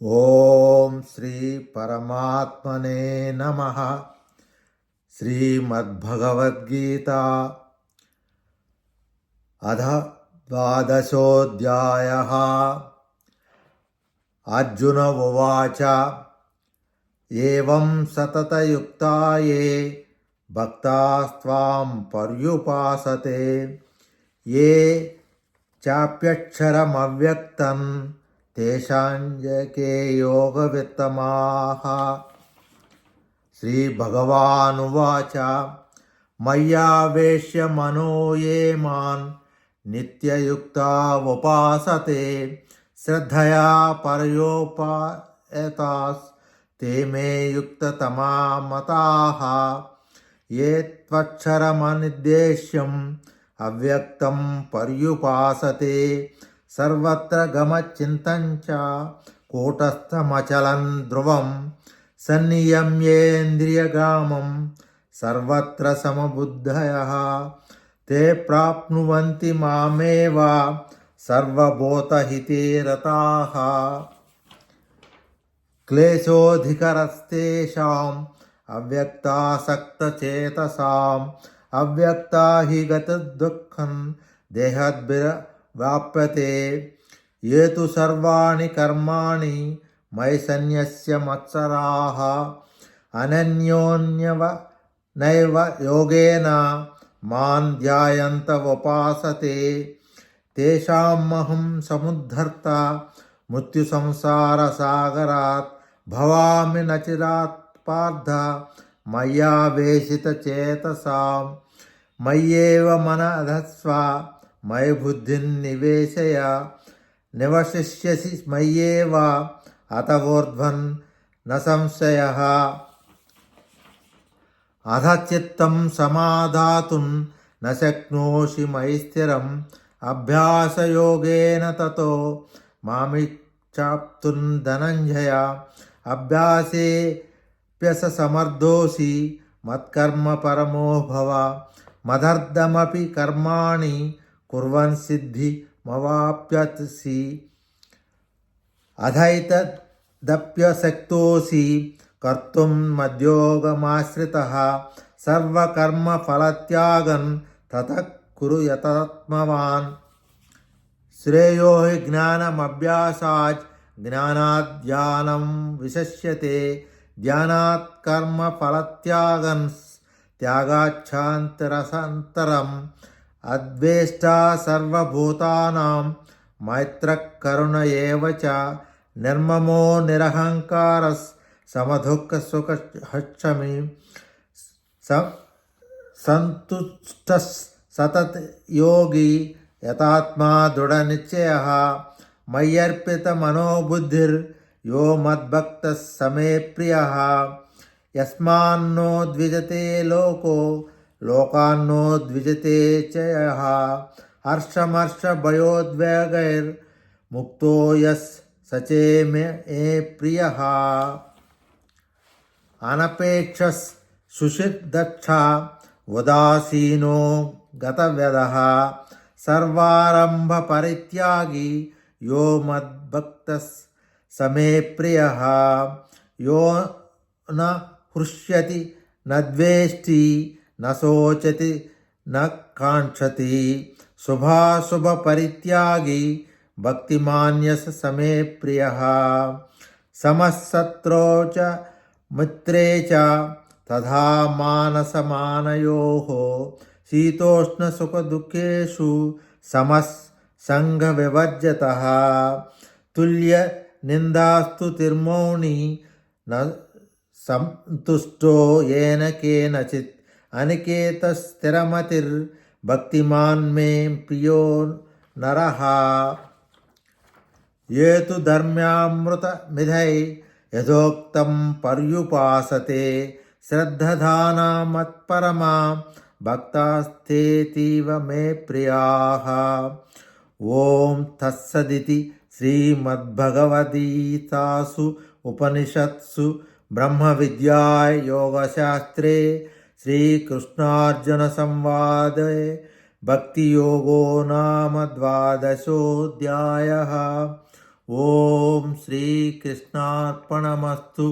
ఓం శ్రీ పరమాత్మనే నమః. శ్రీమద్భగవద్గీత అథ ద్వాదశోऽధ్యాయః. అర్జున ఉవాచ ఏవం సతతయుక్తా యే భక్తాస్త్వాం పర్యుపాసతే ఏ చాప్యక్షరమవ్యక్తం తేషాంజకే యోగవిత్తమాః. శ్రీభగవానువాచ మయ్యావేశ్య మనో యే మాం నిత్యయుక్తా ఉపాసతే శ్రద్ధయా పరయోపాయతాస్ తే మే యుక్తతమా మతాః. ఏ త్వక్షరమనిర్దేశ్యం అవ్యక్తం పర్యుపాసతే సర్వత్ర గమచింతం చ కూటస్థమచలం ధ్రువం సన్నియమ్యేంద్రియగామం సర్వత్ర సమబుద్ధయః తే ప్రాప్నువంతి మామేవ సర్వభూతహితే రతాః. క్లేశోధికరస్తేషాం అవ్యక్తాసక్తచేతసాం అవ్యక్తా హి గతదుఃఖం దేహద్భిర్వాప్యతే. ఏ తు సర్వాణి కర్మాణి మయి సన్యస్య మత్సరాః అనన్యోన్యవ నైవ యోగేన మాం ధ్యాయంత ఉపాసతే తేషామహం సముద్ధర్త మృత్యు సంసార సాగరాత్ భవామి నచిరాత్ పార్థ మయ్యావేశిత చేతసాం. మయ్యేవ మనధస్వ మయి బుద్ధిం నివేశయ నివశిష్యసి మయ్యేవ అత ఊర్ధ్వం న సంశయః. అధ చిత్తం సమాధాతుం న శక్నోషి మయి స్థిరం అభ్యాసయోగేన తతో మామిచ్ఛాప్తుం ధనంజయ. అభ్యాసేప్యస సమర్థోసి మత్కర్మ పరమో భవ మదర్థమపి కర్మాణి కుర్వన్ సిద్ధిమవాప్స్యసి. అథైతదప్యశక్తోసి కర్తుం మద్యోగమాశ్రితః సర్వకర్మఫలత్యాగం తతః కురు యతాత్మవాన్. శ్రేయో హి జ్ఞానమభ్యాసాత్ జ్ఞానాత్ ధ్యానం విశిష్యతే ధ్యానాత్ కర్మఫలత్యాగం త్యాగాచ్ఛాంతిరసంతరం. అద్వేష్టా సర్వభూతానాం మైత్రః కరుణ ఏవ చ నిర్మమో నిరహంకారః సమదుఃఖసుఖః సంతుష్టః సతత యోగి యతాత్మా దృఢనిశ్చయః. మయ్యర్పిత మనోబుద్ధిర్ యో మద్భక్తః సమే ప్రియః. యస్మాన్నో ద్విజతే లోకో లోకాన్నో ద్విజతే చ యః. హర్షమర్షభయోద్వేగైర్ ముక్తో యస్ సచే మే ప్రియః. అనపేక్షస్ శుచిర్దక్ష ఉదాసీనో గతవ్యదః సర్వారంభ పరిత్యాగి యో మద్భక్తః సమే ప్రియః. యో న హృష్యతి న ద్వేష్టి న శోచతి న కాంక్షతి శుభాశుభ పరిత్యాగి భక్తిమాన్యస సమే ప్రియః. సమశత్రౌ చ మిత్రే చ తథా మానసమానయోః శీతోష్ణసుఖదుఃఖేషు సమః సంగవివర్జితః. తుల్య నిందాస్తుతిర్మౌని న సంతుష్టో ఏన కేనచిత్ అనికేతః స్థిరమతిర్ భక్తిమాన్ మే ప్రియో నరః. ఏ తు ధర్మ్యామృతమిధై యథోక్తం పర్యుపాసతే శ్రద్ధధానా మత్పరమా భక్తాస్తేతీవ మే ప్రియాః. ఓం తత్సదితి శ్రీమద్భగవద్గీతాసు ఉపనిషత్సు బ్రహ్మ విద్యాయ యోగశాస్త్రే శ్రీకృష్ణార్జున సంవాదే భక్తి యోగో నామ ద్వాదశోऽధ్యాయః. ఓం శ్రీకృష్ణార్పణమస్తు.